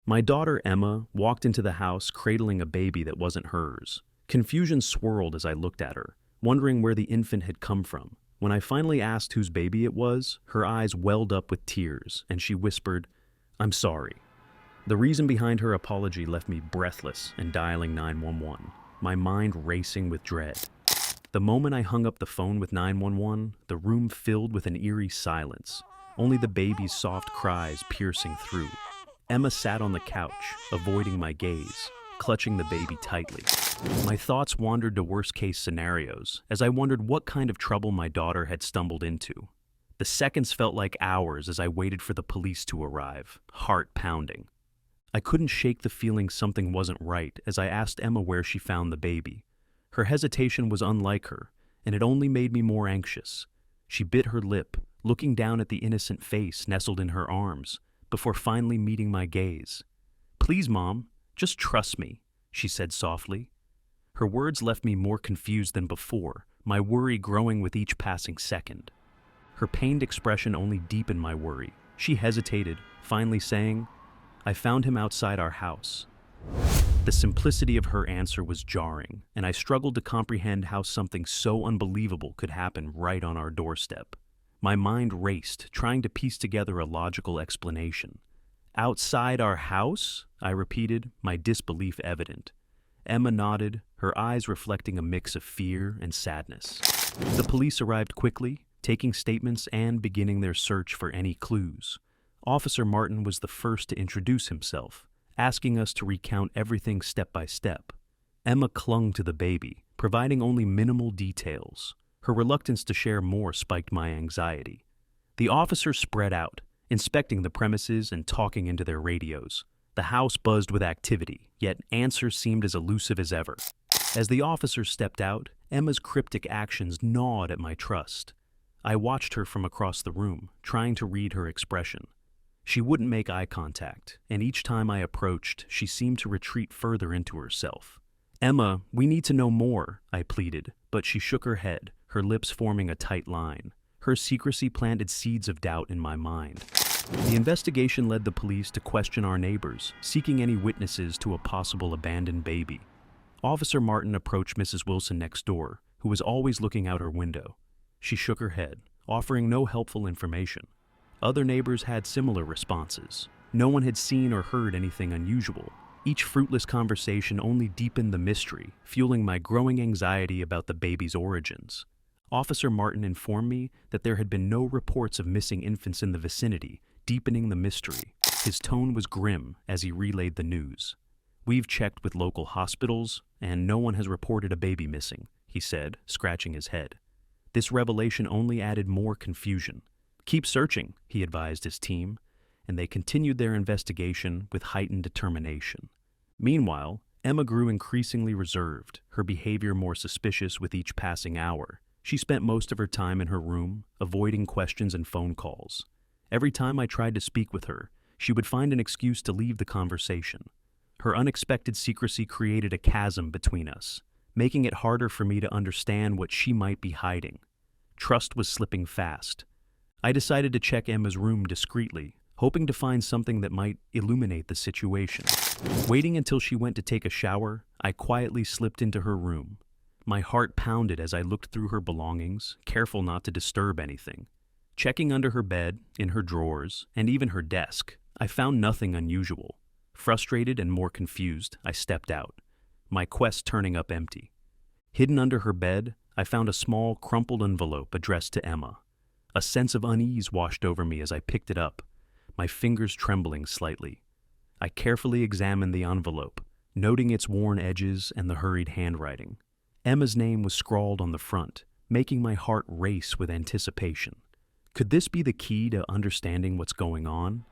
My daughter Emma walked into the house cradling a baby that wasn't hers. Confusion swirled as I looked at her, wondering where the infant had come from. When I finally asked whose baby it was, her eyes welled up with tears, and she whispered, "I'm sorry." The reason behind her apology left me breathless and dialing 911, my mind racing with dread. The moment I hung up the phone with 911, the room filled with an eerie silence, only the baby's soft cries piercing through. Emma sat on the couch, avoiding my gaze, clutching the baby tightly. My thoughts wandered to worst-case scenarios, as I wondered what kind of trouble my daughter had stumbled into. The seconds felt like hours as I waited for the police to arrive, heart pounding. I couldn't shake the feeling something wasn't right as I asked Emma where she found the baby. Her hesitation was unlike her, and it only made me more anxious. She bit her lip, looking down at the innocent face nestled in her arms, before finally meeting my gaze. "Please, Mom, just trust me," she said softly. Her words left me more confused than before, my worry growing with each passing second. Her pained expression only deepened my worry. She hesitated, finally saying, "I found him outside our house." The simplicity of her answer was jarring, and I struggled to comprehend how something so unbelievable could happen right on our doorstep. My mind raced, trying to piece together a logical explanation. "Outside our house?" I repeated, my disbelief evident. Emma nodded, her eyes reflecting a mix of fear and sadness. The police arrived quickly, taking statements and beginning their search for any clues. Officer Martin was the first to introduce himself, asking us to recount everything step by step. Emma clung to the baby, providing only minimal details. Her reluctance to share more spiked my anxiety. The officers spread out, inspecting the premises and talking into their radios. The house buzzed with activity, yet answers seemed as elusive as ever. As the officers stepped out, Emma's cryptic actions gnawed at my trust. I watched her from across the room, trying to read her expression. She wouldn't make eye contact, and each time I approached, she seemed to retreat further into herself. "Emma, we need to know more," I pleaded, but she shook her head, her lips forming a tight line. Her secrecy planted seeds of doubt in my mind. The investigation led the police to question our neighbors, seeking any witnesses to a possible abandoned baby. Officer Martin approached Mrs. Wilson next door, who was always looking out her window. She shook her head, offering no helpful information. Other neighbors had similar responses. No one had seen or heard anything unusual. Each fruitless conversation only deepened the mystery, fueling my growing anxiety about the baby's origins. Officer Martin informed me that there had been no reports of missing infants in the vicinity, deepening the mystery. His tone was grim as he relayed the news. "We've checked with local hospitals, and no one has reported a baby missing," he said, scratching his head. This revelation only added more confusion. "Keep searching," he advised his team, and they continued their investigation with heightened determination. Meanwhile, Emma grew increasingly reserved, her behavior more suspicious with each passing hour. She spent most of her time in her room, avoiding questions and phone calls. Every time I tried to speak with her, she would find an excuse to leave the conversation. Her unexpected secrecy created a chasm between us, making it harder for me to understand what she might be hiding. Trust was slipping fast. I decided to check Emma's room discreetly, hoping to find something that might illuminate the situation. Waiting until she went to take a shower, I quietly slipped into her room. My heart pounded as I looked through her belongings, careful not to disturb anything. Checking under her bed, in her drawers, and even her desk, I found nothing unusual. Frustrated and more confused, I stepped out, my quest turning up empty. Hidden under her bed, I found a small, crumpled envelope addressed to Emma. A sense of unease washed over me as I picked it up, my fingers trembling slightly. I carefully examined the envelope, noting its worn edges and the hurried handwriting. Emma's name was scrawled on the front, making my heart race with anticipation. Could this be the key to understanding what's going on?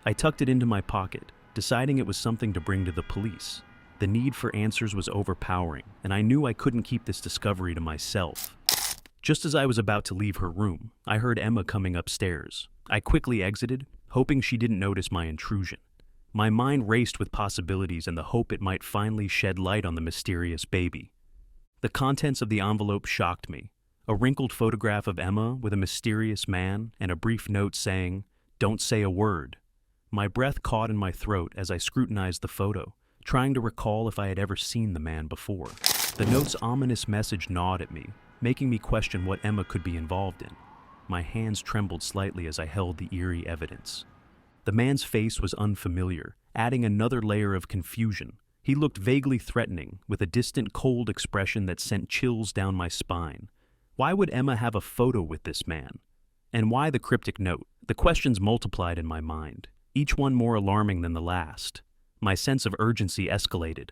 I tucked it into my pocket, deciding it was something to bring to the police. The need for answers was overpowering, and I knew I couldn't keep this discovery to myself. Just as I was about to leave her room, I heard Emma coming upstairs. I quickly exited, hoping she didn't notice my intrusion. My mind raced with possibilities and the hope it might finally shed light on the mysterious baby. The contents of the envelope shocked me. A wrinkled photograph of Emma with a mysterious man and a brief note saying, "Don't say a word." My breath caught in my throat as I scrutinized the photo, trying to recall if I had ever seen the man before. The note's ominous message gnawed at me, making me question what Emma could be involved in. My hands trembled slightly as I held the eerie evidence. The man's face was unfamiliar, adding another layer of confusion. He looked vaguely threatening, with a distant, cold expression that sent chills down my spine. Why would Emma have a photo with this man? And why the cryptic note? The questions multiplied in my mind, each one more alarming than the last. My sense of urgency escalated.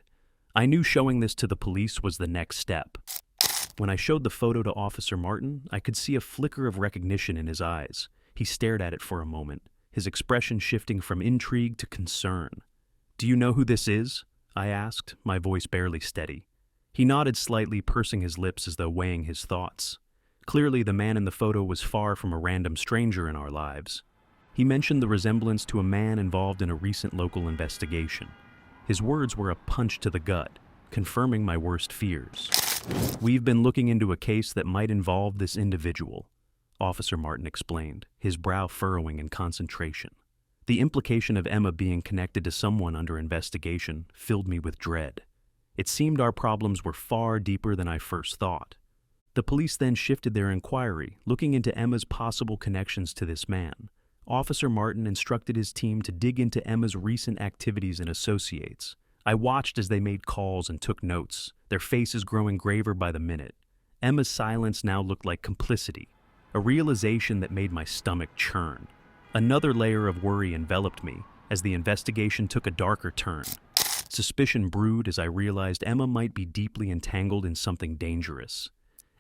I knew showing this to the police was the next step. When I showed the photo to Officer Martin, I could see a flicker of recognition in his eyes. He stared at it for a moment, his expression shifting from intrigue to concern. "Do you know who this is?" I asked, my voice barely steady. He nodded slightly, pursing his lips as though weighing his thoughts. Clearly, the man in the photo was far from a random stranger in our lives. He mentioned the resemblance to a man involved in a recent local investigation. His words were a punch to the gut, confirming my worst fears. "We've been looking into a case that might involve this individual," Officer Martin explained, his brow furrowing in concentration. The implication of Emma being connected to someone under investigation filled me with dread. It seemed our problems were far deeper than I first thought. The police then shifted their inquiry, looking into Emma's possible connections to this man. Officer Martin instructed his team to dig into Emma's recent activities and associates. I watched as they made calls and took notes, their faces growing graver by the minute. Emma's silence now looked like complicity, a realization that made my stomach churn. Another layer of worry enveloped me as the investigation took a darker turn. Suspicion brewed as I realized Emma might be deeply entangled in something dangerous.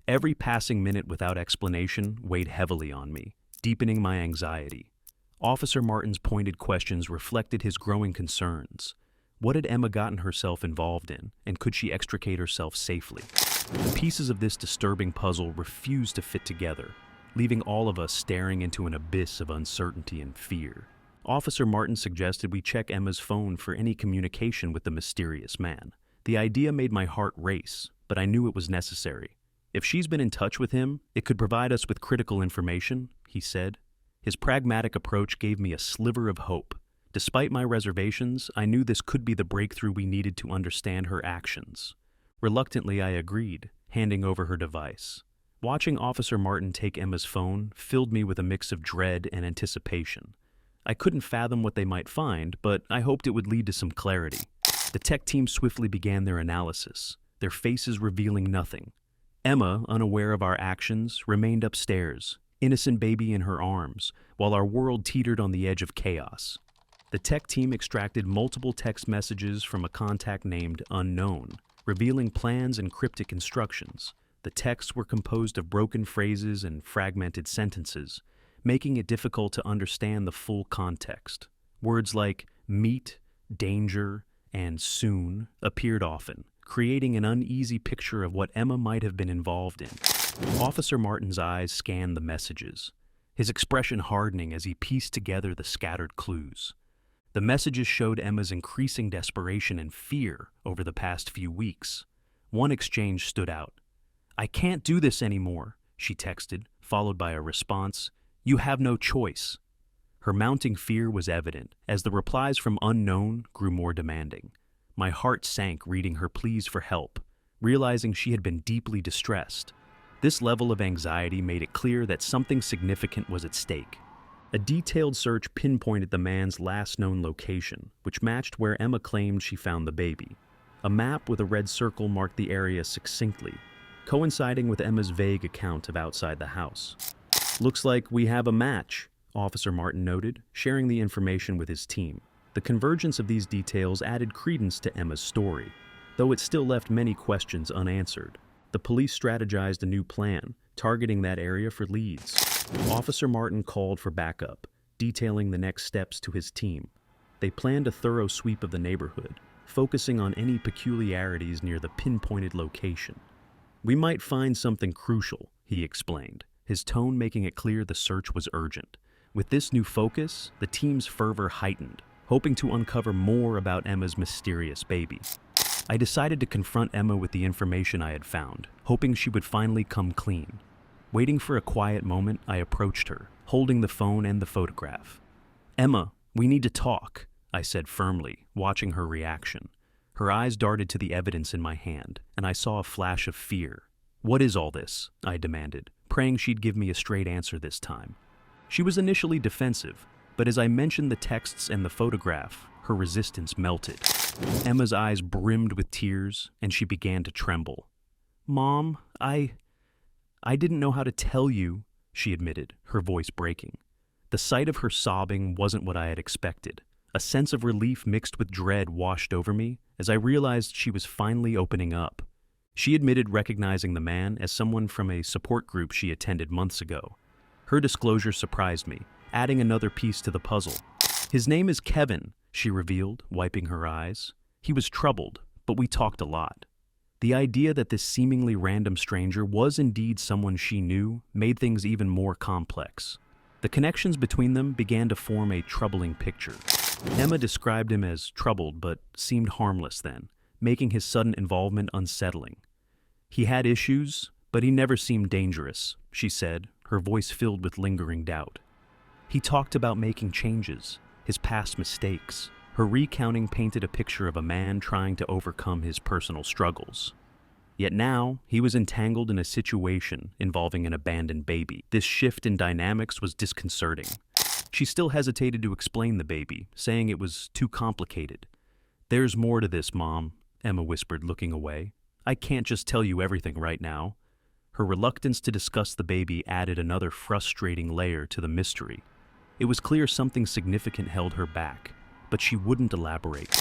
Every passing minute without explanation weighed heavily on me, deepening my anxiety. Officer Martin's pointed questions reflected his growing concerns. What had Emma gotten herself involved in, and could she extricate herself safely? The pieces of this disturbing puzzle refused to fit together, leaving all of us staring into an abyss of uncertainty and fear. Officer Martin suggested we check Emma's phone for any communication with the mysterious man. The idea made my heart race, but I knew it was necessary. "If she's been in touch with him, it could provide us with critical information," he said. His pragmatic approach gave me a sliver of hope. Despite my reservations, I knew this could be the breakthrough we needed to understand her actions. Reluctantly, I agreed, handing over her device. Watching Officer Martin take Emma's phone filled me with a mix of dread and anticipation. I couldn't fathom what they might find, but I hoped it would lead to some clarity. The tech team swiftly began their analysis, their faces revealing nothing. Emma, unaware of our actions, remained upstairs, innocent baby in her arms, while our world teetered on the edge of chaos. The tech team extracted multiple text messages from a contact named Unknown, revealing plans and cryptic instructions. The texts were composed of broken phrases and fragmented sentences, making it difficult to understand the full context. Words like meet, danger, and soon appeared often, creating an uneasy picture of what Emma might have been involved in. Officer Martin's eyes scanned the messages, his expression hardening as he pieced together the scattered clues. The messages showed Emma's increasing desperation and fear over the past few weeks. One exchange stood out. "I can't do this anymore," she texted, followed by a response, "You have no choice." Her mounting fear was evident as the replies from Unknown grew more demanding. My heart sank reading her pleas for help, realizing she had been deeply distressed. This level of anxiety made it clear that something significant was at stake. A detailed search pinpointed the man's last known location, which matched where Emma claimed she found the baby. A map with a red circle marked the area succinctly, coinciding with Emma's vague account of outside the house. "Looks like we have a match," Officer Martin noted, sharing the information with his team. The convergence of these details added credence to Emma's story, though it still left many questions unanswered. The police strategized a new plan, targeting that area for leads. Officer Martin called for backup, detailing the next steps to his team. They planned a thorough sweep of the neighborhood, focusing on any peculiarities near the pinpointed location. "We might find something crucial," he explained, his tone making it clear the search was urgent. With this new focus, the team's fervor heightened, hoping to uncover more about Emma's mysterious baby. I decided to confront Emma with the information I had found, hoping she would finally come clean. Waiting for a quiet moment, I approached her, holding the phone and the photograph. "Emma," "We need to talk," I said firmly, watching her reaction. Her eyes darted to the evidence in my hand, and I saw a flash of fear. "What is all this?" I demanded, praying she'd give me a straight answer this time. She was initially defensive, but as I mentioned the texts and the photograph, her resistance melted. Emma's eyes brimmed with tears, and she began to tremble. "Mom, I didn't know how to tell you," she admitted, her voice breaking. The sight of her sobbing wasn't what I had expected. A sense of relief mixed with dread washed over me as I realized she was finally opening up. She admitted recognizing the man as someone from a support group she attended months ago. Her disclosure surprised me, adding another piece to the puzzle. "His name is Kevin," she revealed, wiping her eyes. "He was troubled, but we talked a lot." The idea that this seemingly random stranger was indeed someone she knew made things even more complex. The connections between them began to form a troubling picture. Emma described him as troubled but seemed harmless then, making his sudden involvement unsettling. "He had issues, but he never seemed dangerous," she said, her voice filled with lingering doubt. "He talked about making changes, his past mistakes." Her recounting painted a picture of a man trying to overcome his personal struggles. Yet now, he was entangled in a situation involving an abandoned baby. This shift in dynamics was disconcerting. She still hesitated to explain the baby, saying it was too complicated. "There's more to this, Mom," Emma whispered, looking away. "I can't just tell you everything right now." Her reluctance to discuss the baby added another frustrating layer to the mystery. It was clear something significant held her back, but she wouldn't elaborate.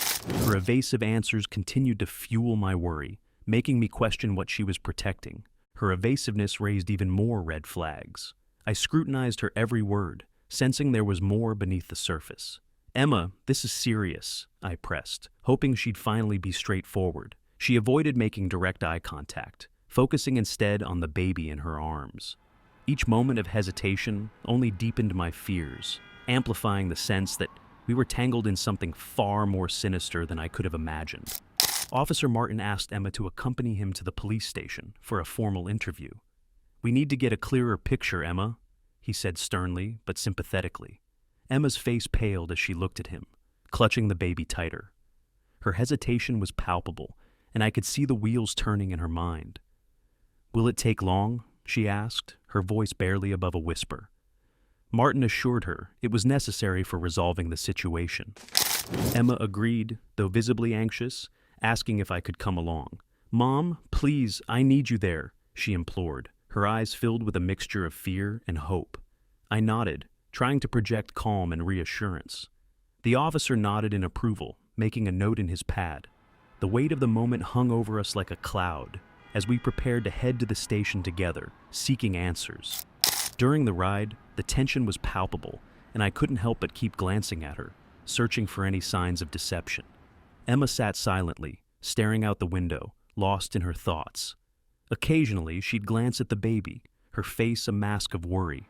Her evasive answers continued to fuel my worry, making me question what she was protecting. Her evasiveness raised even more red flags. I scrutinized her every word, sensing there was more beneath the surface. "Emma, this is serious," I pressed, hoping she'd finally be straightforward. She avoided making direct eye contact, focusing instead on the baby in her arms. Each moment of hesitation only deepened my fears, amplifying the sense that we were tangled in something far more sinister than I could have imagined. Officer Martin asked Emma to accompany him to the police station for a formal interview. "We need to get a clearer picture, Emma," he said sternly but sympathetically. Emma's face paled as she looked at him, clutching the baby tighter. Her hesitation was palpable, and I could see the wheels turning in her mind. "Will it take long?" she asked, her voice barely above a whisper. Martin assured her it was necessary for resolving the situation. Emma agreed, though visibly anxious, asking if I could come along. "Mom, please, I need you there," she implored, her eyes filled with a mixture of fear and hope. I nodded, trying to project calm and reassurance. The officer nodded in approval, making a note in his pad. The weight of the moment hung over us like a cloud, as we prepared to head to the station together, seeking answers. During the ride, the tension was palpable, and I couldn't help but keep glancing at her, searching for any signs of deception. Emma sat silently, staring out the window, lost in her thoughts. Occasionally, she'd glance at the baby, her face a mask of worry.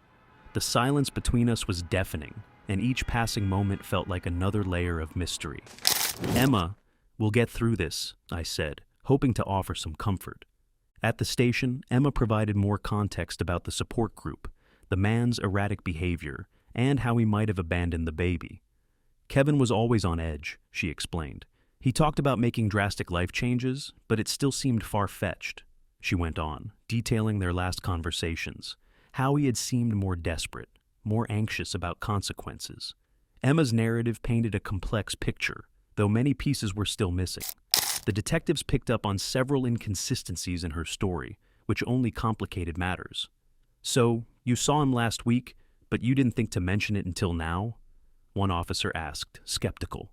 The silence between us was deafening, and each passing moment felt like another layer of mystery. "Emma, we'll get through this," I said, hoping to offer some comfort. At the station, Emma provided more context about the support group, the man's erratic behavior, and how he might have abandoned the baby. "Kevin was always on edge," she explained. "He talked about making drastic life changes, but it still seemed far-fetched," she went on, detailing their last conversations, how he had seemed more desperate, more anxious about consequences. Emma's narrative painted a complex picture, though many pieces were still missing. The detectives picked up on several inconsistencies in her story, which only complicated matters. "So, you saw him last week, but you didn't think to mention it until now?" one officer asked, skeptical.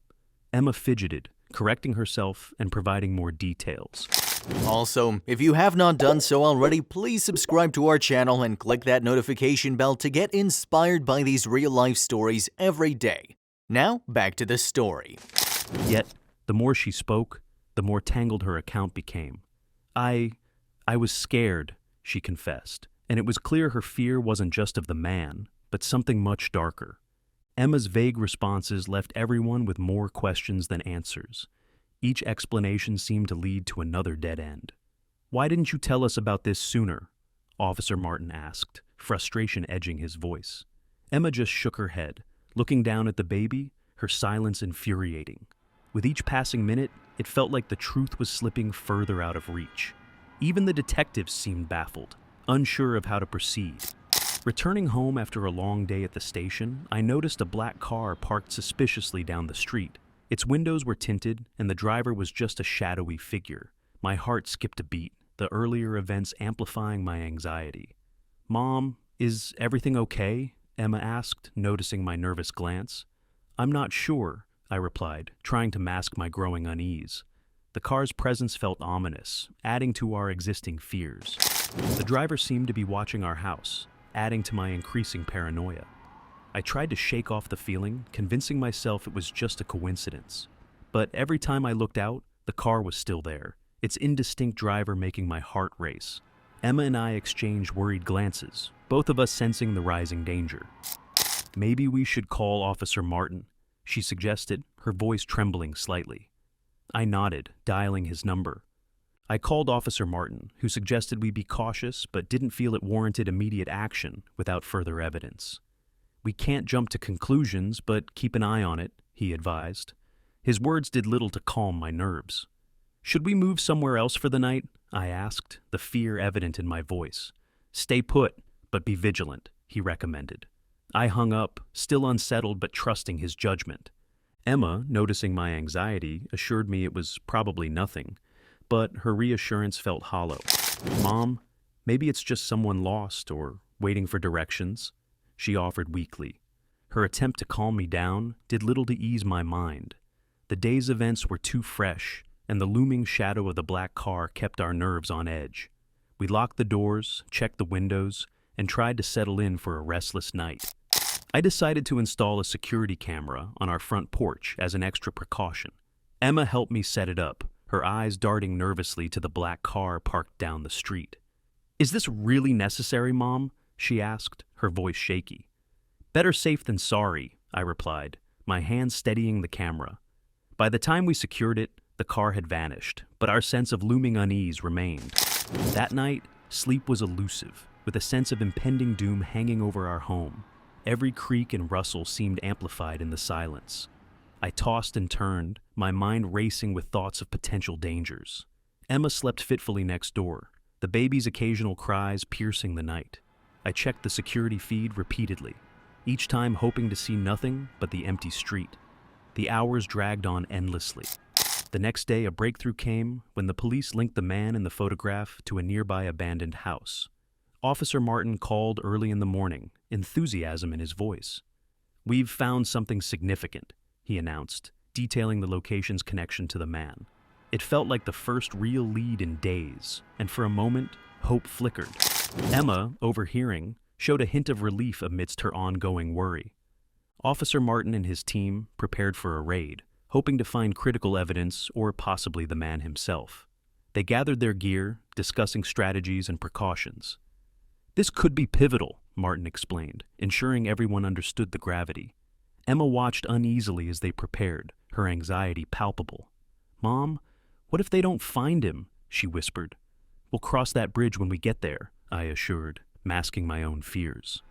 Emma fidgeted, correcting herself and providing more details. Also, if you have not done so already, please subscribe to our channel and click that notification bell to get inspired by these real-life stories every day. Now, back to the story. Yet, the more she spoke, the more tangled her account became. I was scared," she confessed, and it was clear her fear wasn't just of the man, but something much darker. Emma's vague responses left everyone with more questions than answers. Each explanation seemed to lead to another dead end. "Why didn't you tell us about this sooner?" Officer Martin asked, frustration edging his voice. Emma just shook her head, Looking down at the baby, her silence infuriating. With each passing minute, it felt like the truth was slipping further out of reach. Even the detectives seemed baffled, unsure of how to proceed. Returning home after a long day at the station, I noticed a black car parked suspiciously down the street. Its windows were tinted, and the driver was just a shadowy figure. My heart skipped a beat, the earlier events amplifying my anxiety. "Mom, is everything okay?" Emma asked, noticing my nervous glance. "I'm not sure," I replied, trying to mask my growing unease. The car's presence felt ominous, adding to our existing fears. The driver seemed to be watching our house, adding to my increasing paranoia. I tried to shake off the feeling, convincing myself it was just a coincidence. But every time I looked out, the car was still there, its indistinct driver making my heart race. Emma and I exchanged worried glances, both of us sensing the rising danger. "Maybe we should call Officer Martin," she suggested, her voice trembling slightly. I nodded, dialing his number. I called Officer Martin, who suggested we be cautious but didn't feel it warranted immediate action without further evidence. "We can't jump to conclusions, but keep an eye on it," he advised. His words did little to calm my nerves. "Should we move somewhere else for the night?" I asked, the fear evident in my voice. "Stay put, but be vigilant," he recommended. I hung up, still unsettled but trusting his judgment. Emma, noticing my anxiety, assured me it was probably nothing, but her reassurance felt hollow. "Mom, maybe it's just someone lost or waiting for directions," she offered weakly. Her attempt to calm me down did little to ease my mind. The day's events were too fresh, and the looming shadow of the black car kept our nerves on edge. We locked the doors, checked the windows, and tried to settle in for a restless night. I decided to install a security camera on our front porch as an extra precaution. Emma helped me set it up, her eyes darting nervously to the black car parked down the street. "Is this really necessary, Mom?" she asked, her voice shaky. "Better safe than sorry," I replied, my hand steadying the camera. By the time we secured it, the car had vanished, but our sense of looming unease remained. That night, sleep was elusive, with a sense of impending doom hanging over our home. Every creak and rustle seemed amplified in the silence. I tossed and turned, my mind racing with thoughts of potential dangers. Emma slept fitfully next door, the baby's occasional cries piercing the night. I checked the security feed repeatedly, each time hoping to see nothing but the empty street. The hours dragged on endlessly. The next day, a breakthrough came when the police linked the man in the photograph to a nearby abandoned house. Officer Martin called early in the morning, enthusiasm in his voice. "We've found something significant," he announced, detailing the location's connection to the man. It felt like the first real lead in days, and for a moment, hope flickered. Emma, overhearing, showed a hint of relief amidst her ongoing worry. Officer Martin and his team prepared for a raid, hoping to find critical evidence or possibly the man himself. They gathered their gear, discussing strategies and precautions. "This could be pivotal," Martin explained, ensuring everyone understood the gravity. Emma watched uneasily as they prepared, her anxiety palpable. "Mom, what if they don't find him?" she whispered. "We'll cross that bridge when we get there," I assured, masking my own fears.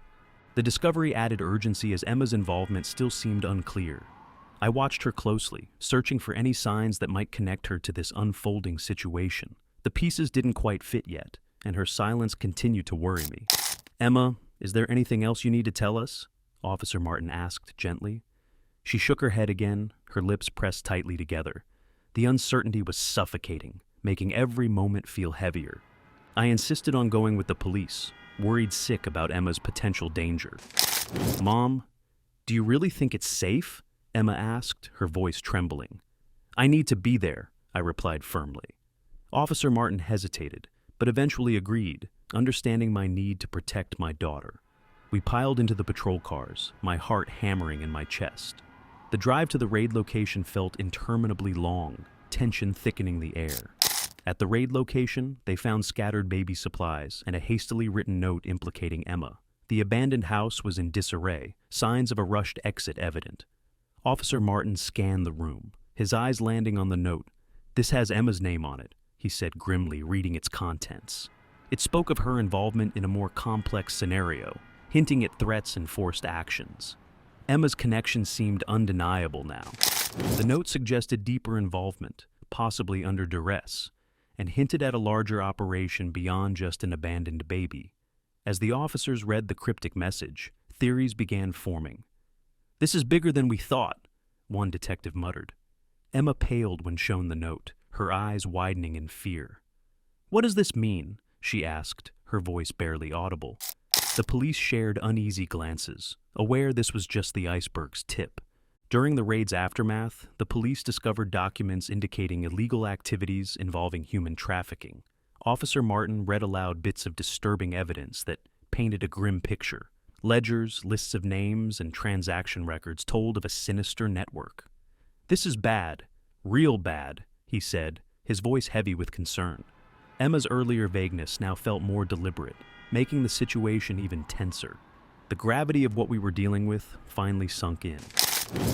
The discovery added urgency as Emma's involvement still seemed unclear. I watched her closely, searching for any signs that might connect her to this unfolding situation. The pieces didn't quite fit yet, and her silence continued to worry me. "Emma, is there anything else you need to tell us?" Officer Martin asked gently. She shook her head again, her lips pressed tightly together. The uncertainty was suffocating, making every moment feel heavier. I insisted on going with the police, worried sick about Emma's potential danger. "Mom, do you really think it's safe?" Emma asked, her voice trembling. "I need to be there," I replied firmly. Officer Martin hesitated, but eventually agreed, understanding my need to protect my daughter. We piled into the patrol cars, my heart hammering in my chest. The drive to the raid location felt interminably long, tension thickening the air. At the raid location, they found scattered baby supplies and a hastily written note implicating Emma. The abandoned house was in disarray, signs of a rushed exit evident. Officer Martin scanned the room, his eyes landing on the note. "This has Emma's name on it," he said grimly, reading its contents. It spoke of her involvement in a more complex scenario, hinting at threats and forced actions. Emma's connection seemed undeniable now. The note suggested deeper involvement, possibly under duress, and hinted at a larger operation beyond just an abandoned baby. As the officers read the cryptic message, theories began forming. "This is bigger than we thought," one detective muttered. Emma paled when shown the note, her eyes widening in fear. "What does this mean?" she asked, her voice barely audible. The police shared uneasy glances, aware this was just the iceberg's tip. During the raid's aftermath, the police discovered documents indicating illegal activities involving human trafficking. Officer Martin read aloud bits of disturbing evidence that painted a grim picture. Ledgers, lists of names, and transaction records told of a sinister network. "This is bad, real bad," he said, his voice heavy with concern. Emma's earlier vagueness now felt more deliberate, making the situation even tenser. The gravity of what we were dealing with finally sunk in.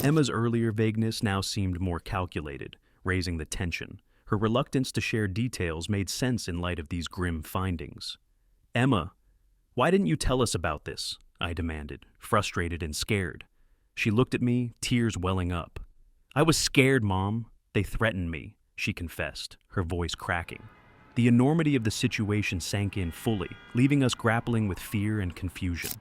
Emma's earlier vagueness now seemed more calculated, raising the tension. Her reluctance to share details made sense in light of these grim findings. "Emma, why didn't you tell us about this?" I demanded, frustrated and scared. She looked at me, tears welling up. "I was scared, Mom. They threatened me," she confessed, her voice cracking. The enormity of the situation sank in fully, leaving us grappling with fear and confusion.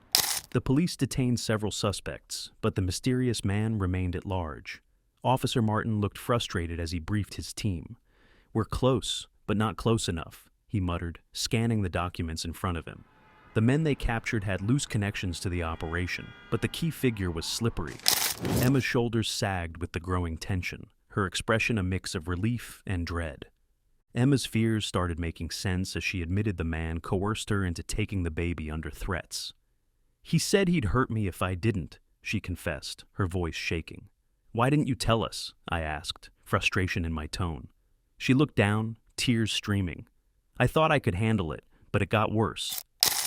The police detained several suspects, but the mysterious man remained at large. Officer Martin looked frustrated as he briefed his team. "We're close, but not close enough," he muttered, scanning the documents in front of him. The men they captured had loose connections to the operation, but the key figure was slippery. Emma's shoulders sagged with the growing tension, her expression a mix of relief and dread. Emma's fears started making sense as she admitted the man coerced her into taking the baby under threats. "He said he'd hurt me if I didn't," she confessed, her voice shaking. "Why didn't you tell us?" I asked, frustration in my tone. She looked down, tears streaming. "I thought I could handle it, but it got worse."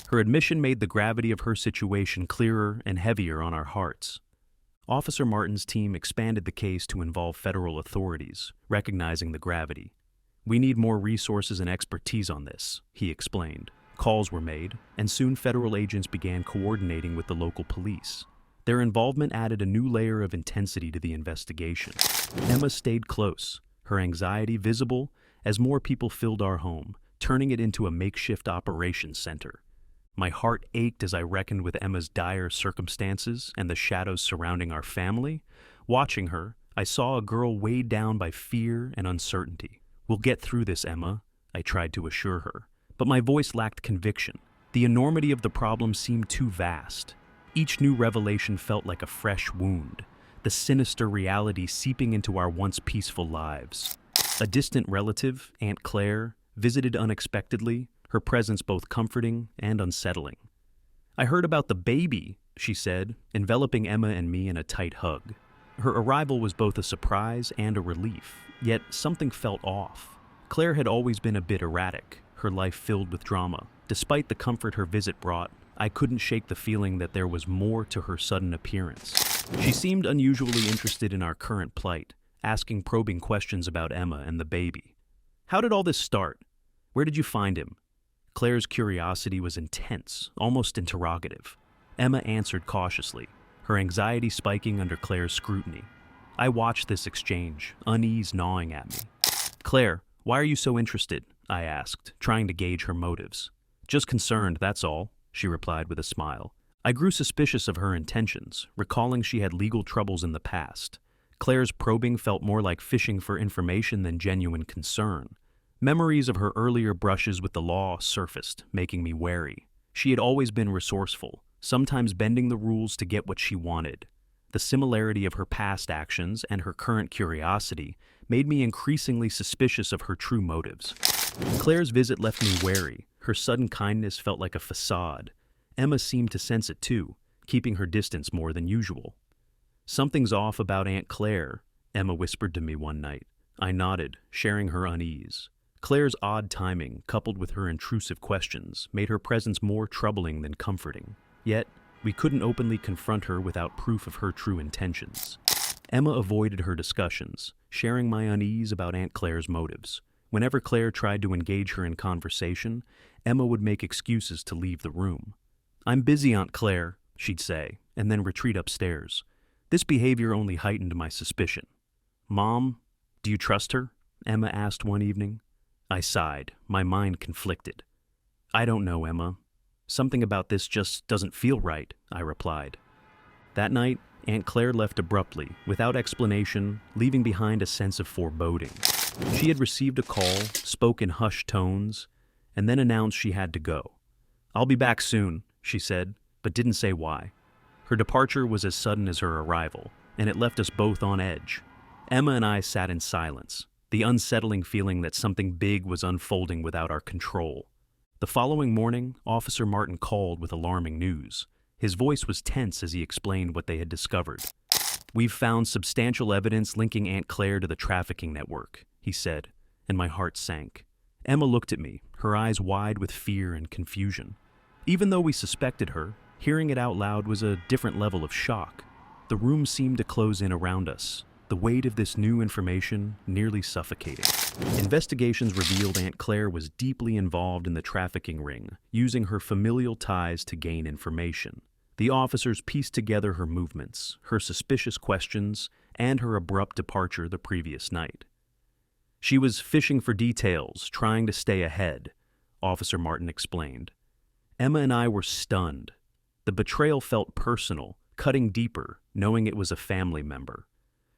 Her admission made the gravity of her situation clearer and heavier on our hearts. Officer Martin's team expanded the case to involve federal authorities, recognizing the gravity. "We need more resources and expertise on this," he explained. Calls were made, and soon federal agents began coordinating with the local police. Their involvement added a new layer of intensity to the investigation. Emma stayed close, her anxiety visible as more people filled our home, turning it into a makeshift operations center. My heart ached as I reckoned with Emma's dire circumstances and the shadows surrounding our family. Watching her, I saw a girl weighed down by fear and uncertainty. "We'll get through this, Emma," I tried to assure her. But my voice lacked conviction. The enormity of the problem seemed too vast. Each new revelation felt like a fresh wound, the sinister reality seeping into our once peaceful lives. A distant relative, Aunt CLA, visited unexpectedly, her presence both comforting and unsettling. "I heard about the baby," she said, enveloping Emma and me in a tight hug. Her arrival was both a surprise and a relief, yet something felt off. Claire had always been a bit erratic, her life filled with drama. Despite the comfort her visit brought, I couldn't shake the feeling that there was more to her sudden appearance. She seemed unusually interested in our current plight, asking probing questions about Emma and the baby. "How did all this start? Where did you find him?" Claire's curiosity was intense, almost interrogative. Emma answered cautiously, her anxiety spiking under Claire's scrutiny. I watched this exchange, unease gnawing at me. "Claire, why are you so interested?" I asked, trying to gauge her motives. "Just concerned, that's all," she replied with a smile. I grew suspicious of her intentions, recalling she had legal troubles in the past. Claire's probing felt more like fishing for information than genuine concern. Memories of her earlier brushes with the law surfaced, making me wary. She had always been resourceful, sometimes bending the rules to get what she wanted. The similarity of her past actions and her current curiosity made me increasingly suspicious of her true motives. Claire's visit left me wary. Her sudden kindness felt like a facade. Emma seemed to sense it too, keeping her distance more than usual. "Something's off about Aunt CLA," Emma whispered to me one night. I nodded, sharing her unease. Claire's odd timing, coupled with her intrusive questions, made her presence more troubling than comforting. Yet, we couldn't openly confront her without proof of her true intentions. Emma avoided her discussions, sharing my unease about Aunt CLA's motives. Whenever Claire tried to engage her in conversation, Emma would make excuses to leave the room. "I'm busy, Aunt CLA," she'd say, and then retreat upstairs. This behavior only heightened my suspicion. "Mom, do you trust her?" Emma asked one evening. I sighed, my mind conflicted. "I don't know, Emma. Something about this just doesn't feel right," I replied. That night, Aunt Claire left abruptly, without explanation, leaving behind a sense of foreboding. She had received a call, spoke in hushed tones, and then announced she had to go. "I'll be back soon," she said, but didn't say why. Her departure was as sudden as her arrival, and it left us both on edge. Emma and I sat in silence, the unsettling feeling that something big was unfolding without our control. The following morning, Officer Martin called with alarming news. His voice was tense as he explained what they had discovered. "We've found substantial evidence linking Aunt Claire to the trafficking network," he said, and my heart sank. Emma looked at me, her eyes wide with fear and confusion. Even though we suspected her, hearing it out loud was a different level of shock. The room seemed to close in around us, the weight of this new information nearly suffocating. Investigations revealed Aunt Claire was deeply involved in the trafficking ring, using her familial ties to gain information. The officers pieced together her movements, her suspicious questions, and her abrupt departure the previous night. "She was fishing for details, trying to stay ahead," Officer Martin explained. Emma and I were stunned. The betrayal felt personal, cutting deeper, knowing it was a family member.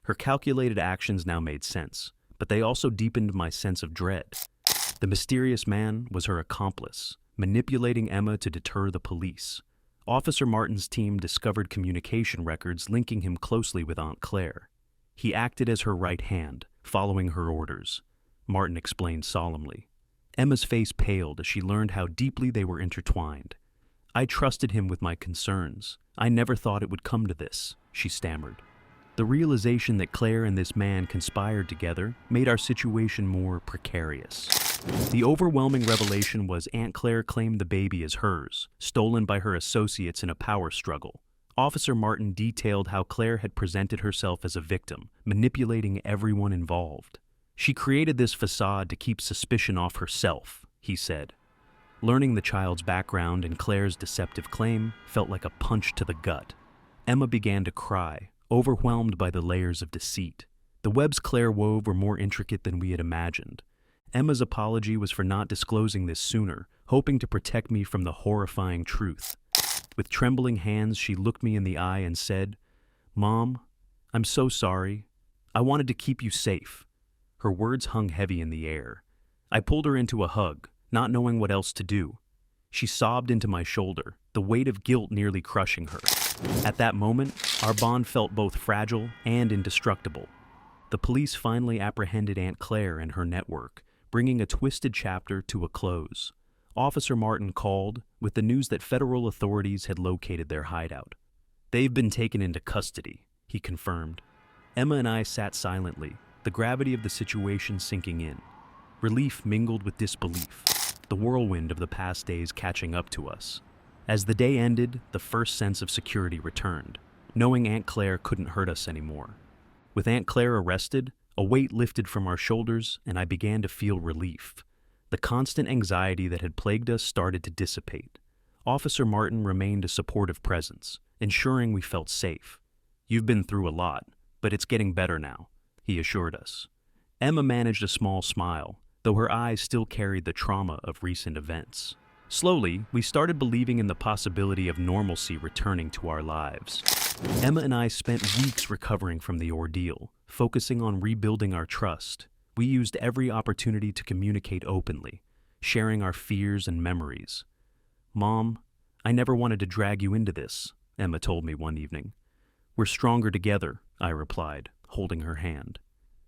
Her calculated actions now made sense, but they also deepened my sense of dread. The mysterious man was her accomplice, manipulating Emma to deter the police. Officer Martin's team discovered communication records linking him closely with Aunt Claire. He acted as her right hand, following her orders, Martin explained solemnly. Emma's face paled as she learned how deeply they were intertwined. "I trusted him with my concerns. I never thought it would come to this," she stammered. The realization that Claire and this man conspired together made our situation more precarious. The overwhelming revelation was Aunt Claire claimed the baby as hers, stolen by her associates in a power struggle. Officer Martin detailed how Claire had presented herself as a victim, manipulating everyone involved. "She created this facade to keep suspicion off herself," he said. Learning the child's background and Claire's deceptive claim felt like a punch to the gut. Emma began to cry, overwhelmed by the layers of deceit. The webs Claire wove were more intricate than we had imagined. Emma's apology was for not disclosing this sooner, hoping to protect me from the horrifying truth. With trembling hands, she looked me in the eye and said, "Mom, I'm so sorry. I wanted to keep you safe." Her words hung heavy in the air. I pulled her into a hug, not knowing what else to do. She sobbed into my shoulder, the weight of guilt nearly crushing her. At that moment, our bond felt both fragile and indestructible. The police finally apprehended Aunt Claire and her network, bringing a twisted chapter to a close. Officer Martin called with the news that federal authorities had located their hideout. "They've been taken into custody," he confirmed. Emma and I sat silently, the gravity of the situation sinking in. Relief mingled with disbelief, the whirlwind of the past days catching up to us. As the day ended, the first sense of security returned, knowing Aunt Claire couldn't hurt us anymore. With Aunt Claire arrested, a weight lifted from our shoulders, and I began to feel relief. The constant anxiety that had plagued us started to dissipate. Officer Martin remained a supportive presence, ensuring we felt safe. "You've been through a lot, but it's getting better now," he assured us. Emma managed a small smile, though her eyes still carried the trauma of recent events. Slowly, we started believing in the possibility of normalcy returning to our lives. Emma and I spent weeks recovering from the ordeal, focusing on rebuilding our trust. We used every opportunity to communicate openly, sharing our fears and memories. "Mom, I never wanted to drag you into this," Emma told me one evening. "We're stronger together," I replied, holding her hand.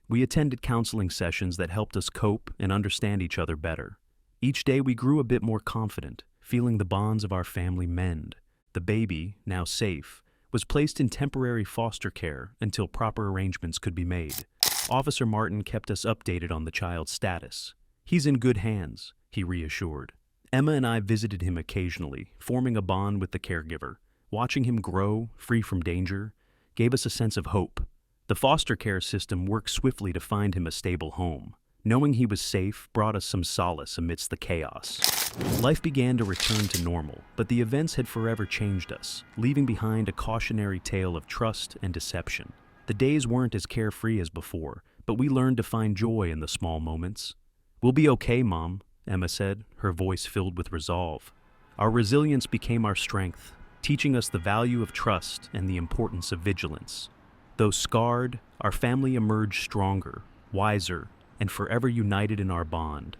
We attended counseling sessions that helped us cope and understand each other better. Each day we grew a bit more confident, feeling the bonds of our family mend. The baby, now safe, was placed in temporary foster care until proper arrangements could be made. Officer Martin kept us updated on the child's status. "He's in good hands," he reassured. Emma and I visited him occasionally, forming a bond with the caregiver. Watching him grow, free from danger, gave us a sense of hope. The foster care system worked swiftly to find him a stable home. Knowing he was safe brought us some solace amidst the chaos. Life began to return to normal, but the events had forever changed us, leaving behind a cautionary tale of trust and deception. The days weren't as carefree as before, but we learned to find joy in the small moments. "We'll be okay, Mom," Emma said, her voice filled with resolve. Our resilience became our strength, teaching us the value of trust and the importance of vigilance. Though scarred, our family emerged stronger, wiser, and forever united in our bond.